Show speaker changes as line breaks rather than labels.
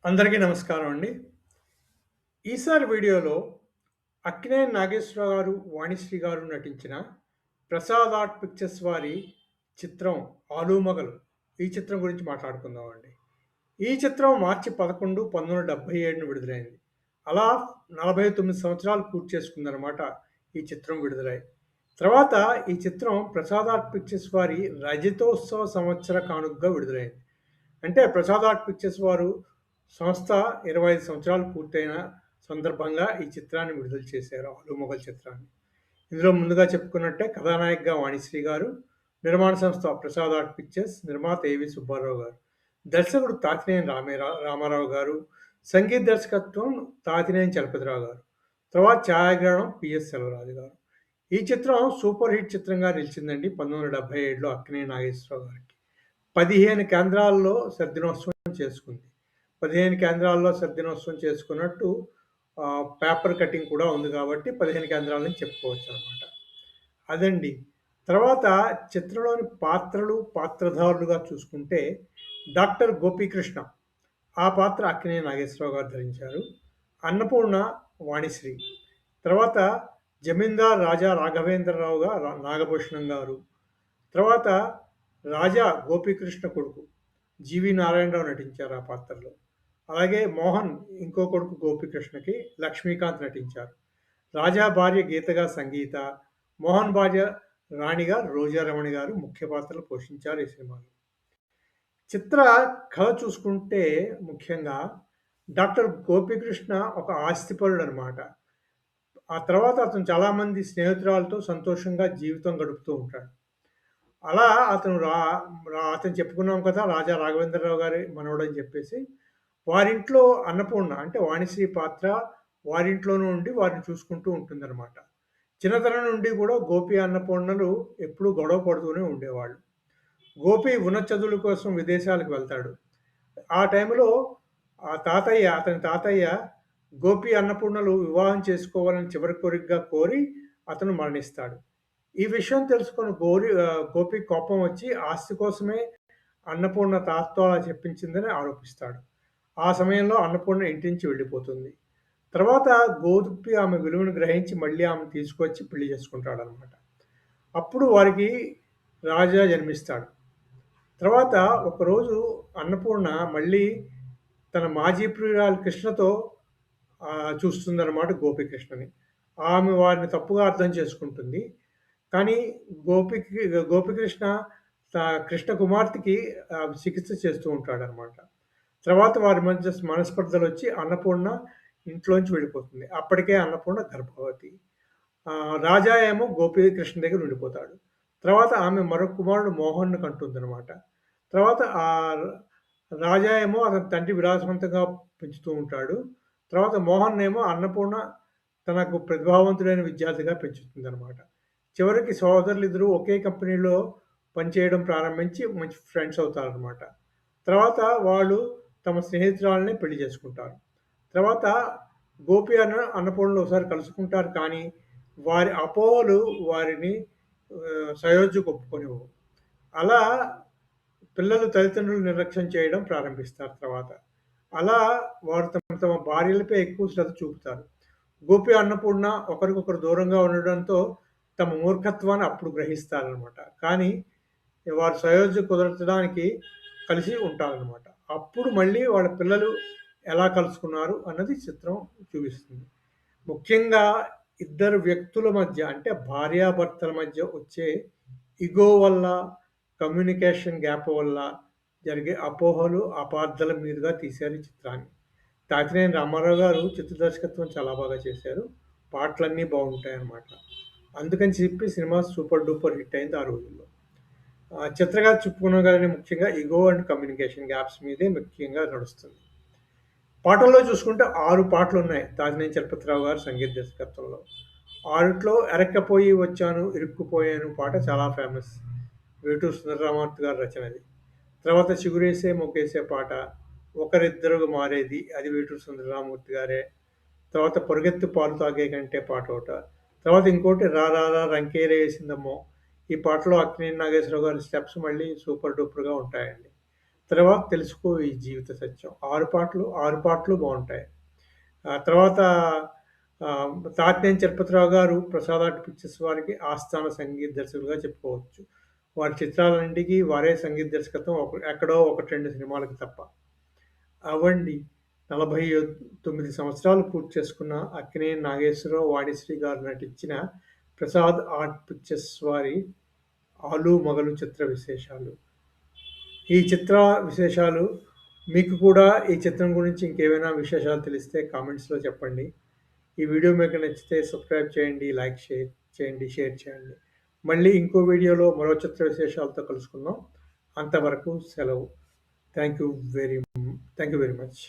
అందరికీ నమస్కారం అండి. ఈసారి వీడియోలో అక్కినేని నాగేశ్వరరావు గారు, వాణిశ్రీ గారు నటించిన 'ప్రసాద్ ఆర్ట్ పిక్చర్స్' వారి చిత్రం 'ఆలుమగలు' ఈ చిత్రం గురించి మాట్లాడుకుందామండి. ఈ చిత్రం మార్చి 11, 1977న విడుదలైంది. అలా 49 సంవత్సరాలు పూర్తి చేసుకుందనమాట ఈ చిత్రం విడుదలై. తర్వాత ఈ చిత్రం 'ప్రసాద్ ఆర్ట్ పిక్చర్స్' వారి రజతోత్సవ సంవత్సర కానుకగా విడుదలైంది. అంటే 'ప్రసాద్ ఆర్ట్ పిక్చర్స్' వారు సంస్థ 25 సంవత్సరాలు పూర్తయిన సందర్భంగా ఈ చిత్రాన్ని విడుదల చేశారు. 'ఆలుమగల్' చిత్రాన్ని. ఇందులో ముందుగా చెప్పుకున్నట్టే కథానాయికగా వాణిశ్రీ గారు, నిర్మాణ సంస్థ 'ప్రసాద్ ఆర్ట్ పిక్చర్స్', నిర్మాత ఏవి సుబ్బారావు గారు, దర్శకుడు తాతినేని రామారావు గారు, సంగీత దర్శకత్వం తాతినేని చలపతిరావు గారు, తర్వాత ఛాయాగ్రహణం పిఎస్ సెల్వరాజు గారు. ఈ చిత్రం సూపర్ హిట్ చిత్రంగా నిలిచిందండి 1977లో అక్కినేని నాగేశ్వరరావు గారికి. 15 కేంద్రాల్లో సద్దినోత్సవం చేసుకుంది. 15 కేంద్రాల్లో సద్దినోత్సవం చేసుకున్నట్టు పేపర్ కటింగ్ కూడా ఉంది కాబట్టి 15 కేంద్రాలని చెప్పుకోవచ్చనమాట. అదండి. తర్వాత చిత్రంలోని పాత్రలు, పాత్రధారులుగా చూసుకుంటే డాక్టర్ గోపీకృష్ణ ఆ పాత్ర అక్కినేని నాగేశ్వరరావు గారు ధరించారు. అన్నపూర్ణ వాణిశ్రీ. తర్వాత జమీందార్ రాజా రాఘవేంద్రరావుగా నాగభూషణం గారు. తర్వాత రాజా గోపీకృష్ణ కొడుకు జీవి నారాయణరావు నటించారు ఆ పాత్రలో. అలాగే మోహన్ ఇంకో కొడుకు గోపీకృష్ణకి లక్ష్మీకాంత్ నటించారు. రాజా భార్య గీతగా సంగీత, మోహన్ భార్య రాణిగా రోజారమణి గారు ముఖ్య పాత్రలు పోషించారు ఈ సినిమాలో. చిత్ర కథ చూసుకుంటే ముఖ్యంగా డాక్టర్ గోపీకృష్ణ ఒక ఆస్తిపరుడనమాట. ఆ తర్వాత అతను చాలామంది స్నేహితురాలతో సంతోషంగా జీవితం గడుపుతూ ఉంటాడు. అలా అతను రా రా అతను చెప్పుకున్నాం కదా! రాజా రాఘవేంద్రరావు గారి మనవడని చెప్పేసి. వారింట్లో అన్నపూర్ణ అంటే వాణిశ్రీ పాత్ర వారింట్లోనే ఉండి వారిని చూసుకుంటూ ఉంటుందనమాట. చిన్నతనం నుండి కూడా గోపి, అన్నపూర్ణలు ఎప్పుడూ గొడవ పడుతూనే ఉండేవాళ్ళు. గోపి ఉన్నత చదువుల కోసం విదేశాలకు వెళ్తాడు. ఆ టైంలో అతని తాతయ్య గోపి, అన్నపూర్ణలు వివాహం చేసుకోవాలని చివరి కోరికగా కోరి అతను మరణిస్తాడు. ఈ విషయం తెలుసుకొని గోపికి కోపం వచ్చి ఆస్తి కోసమే అన్నపూర్ణ తాతతో అలా చెప్పించిందని ఆరోపిస్తాడు. ఆ సమయంలో అన్నపూర్ణ ఇంటి నుంచి వెళ్ళిపోతుంది. తర్వాత గోపి ఆమె విలువను గ్రహించి మళ్ళీ ఆమెను తీసుకొచ్చి పెళ్లి చేసుకుంటాడనమాట. అప్పుడు వారికి రాజా జన్మిస్తాడు. తర్వాత ఒకరోజు అన్నపూర్ణ మళ్ళీ తన మాజీ ప్రియురాలు కృష్ణతో చూస్తుందన్నమాట గోపీకృష్ణని. ఆమె వారిని తప్పుగా అర్థం చేసుకుంటుంది. కానీ గోపికి గోపికృష్ణ కృష్ణ కుమార్తెకి చికిత్స చేస్తూ ఉంటాడనమాట. తర్వాత వారి మధ్య మనస్పర్ధలొచ్చి అన్నపూర్ణ ఇంట్లోంచి వెళ్ళిపోతుంది. అప్పటికే అన్నపూర్ణ గర్భవతి. రాజా ఏమో గోపీకృష్ణ దగ్గర ఉండిపోతాడు. తర్వాత ఆమె మరొక కుమారుడు మోహన్‌ని కంటుందనమాట. తర్వాత రాజా ఏమో అతని తండ్రి విలాసవంతంగా పెంచుతూ ఉంటాడు. తర్వాత మోహన్ ఏమో అన్నపూర్ణ తనకు ప్రతిభావంతుడైన విద్యార్థిగా పెంచుతుందనమాట. చివరికి సోదరులిద్దరూ ఒకే కంపెనీలో పనిచేయడం ప్రారంభించి మంచి ఫ్రెండ్స్ అవుతారనమాట. తర్వాత వాళ్ళు తమ స్నేహితురాలిని పెళ్లి చేసుకుంటారు. తర్వాత గోపి అన్నపూర్ణలు ఒకసారి కలుసుకుంటారు కానీ వారి అపోహలు వారిని సయోధ్యకు ఒప్పుకోనివ్వవు. అలా పిల్లలు తల్లిదండ్రులు నిర్లక్ష్యం చేయడం ప్రారంభిస్తారు తర్వాత. అలా వారు తమ తమ భార్యలపై ఎక్కువ శ్రద్ధ చూపుతారు. గోపి, అన్నపూర్ణ ఒకరికొకరు దూరంగా ఉండడంతో తమ మూర్ఖత్వాన్ని అప్పుడు గ్రహిస్తారనమాట. కానీ వారు సయోధ్య కుదర్చడానికి కలిసి ఉంటారనమాట. అప్పుడు మళ్ళీ వాళ్ళ పిల్లలు ఎలా కలుసుకున్నారు అన్నది చిత్రం చూపిస్తుంది. ముఖ్యంగా ఇద్దరు వ్యక్తుల మధ్య అంటే భార్యాభర్తల మధ్య వచ్చే ఇగో వల్ల, కమ్యూనికేషన్ గ్యాప్ వల్ల జరిగే అపోహలు, అపార్థాల మీదుగా తీశారు ఈ చిత్రాన్ని. తాతినేని రామారావు గారు చిత్ర దర్శకత్వం చాలా బాగా చేశారు. పాటలన్నీ బాగుంటాయన్నమాట. అందుకని చెప్పి సినిమా సూపర్ డూపర్ హిట్ అయింది ఆ రోజుల్లో. చిత్రకథ చెప్పుకున్నాం కదండీ ముఖ్యంగా ఇగో అండ్ కమ్యూనికేషన్ గ్యాప్స్ మీదే ముఖ్యంగా నడుస్తుంది. పాటల్లో చూసుకుంటే 6 పాటలున్నాయి తాతినేని చలపతిరావు గారు సంగీత దర్శకత్వంలో. 6ట్లో 'ఎరక్కపోయి వచ్చాను ఇరుక్కుపోయాను' పాట చాలా ఫేమస్. వేటూరి సుందరరామూర్తి గారి రచన అది. తర్వాత 'చిగురేసే మొగ్గేసే' పాట, 'ఒకరిద్దరు మారేది' అది వేటూరి సుందరరామూర్తి గారే. తర్వాత 'పొరుగెత్తు పాలు తాగే కంటే' పాట ఒకట. తర్వాత ఇంకోటి 'రా రా రా రంకేరే వేసిందమ్మో' ఈ పాటలో అక్కినేని నాగేశ్వరరావు గారి స్టెప్స్ మళ్ళీ సూపర్ డూపర్‌గా ఉంటాయండి. తర్వాత తెలుసుకో ఈ జీవిత సత్యం. 6 పాటలు బావుంటాయి. ఆ తర్వాత 'తాతినేని చలపతిరావు' గారు 'ప్రసాద్ ఆర్ట్ పిక్చర్స్' వారికి ఆస్థాన సంగీత దర్శకులుగా చెప్పుకోవచ్చు. వారి చిత్రాలన్నింటికి వారే సంగీత దర్శకత్వం ఎక్కడో 1, 2 సినిమాలకి తప్ప. అవండి 49 సంవత్సరాలు పూర్తి చేసుకున్న అక్కినేని నాగేశ్వరరావు, వాణిశ్రీ గారు నటించిన 'ప్రసాద్ ఆర్ట్ పిక్చర్స్' వారి 'ఆలు మగలు' చిత్ర విశేషాలు. ఈ చిత్ర విశేషాలు మీకు కూడా ఈ చిత్రం గురించి ఇంకేమైనా విశేషాలు తెలిస్తే కామెంట్స్‌లో చెప్పండి. ఈ వీడియో మీకు నచ్చితే సబ్స్క్రైబ్ చేయండి, షేర్ చేయండి. మళ్ళీ ఇంకో వీడియోలో మరో చిత్ర విశేషాలతో కలుసుకుందాం. అంతవరకు సెలవు. Thank you very thank you very much.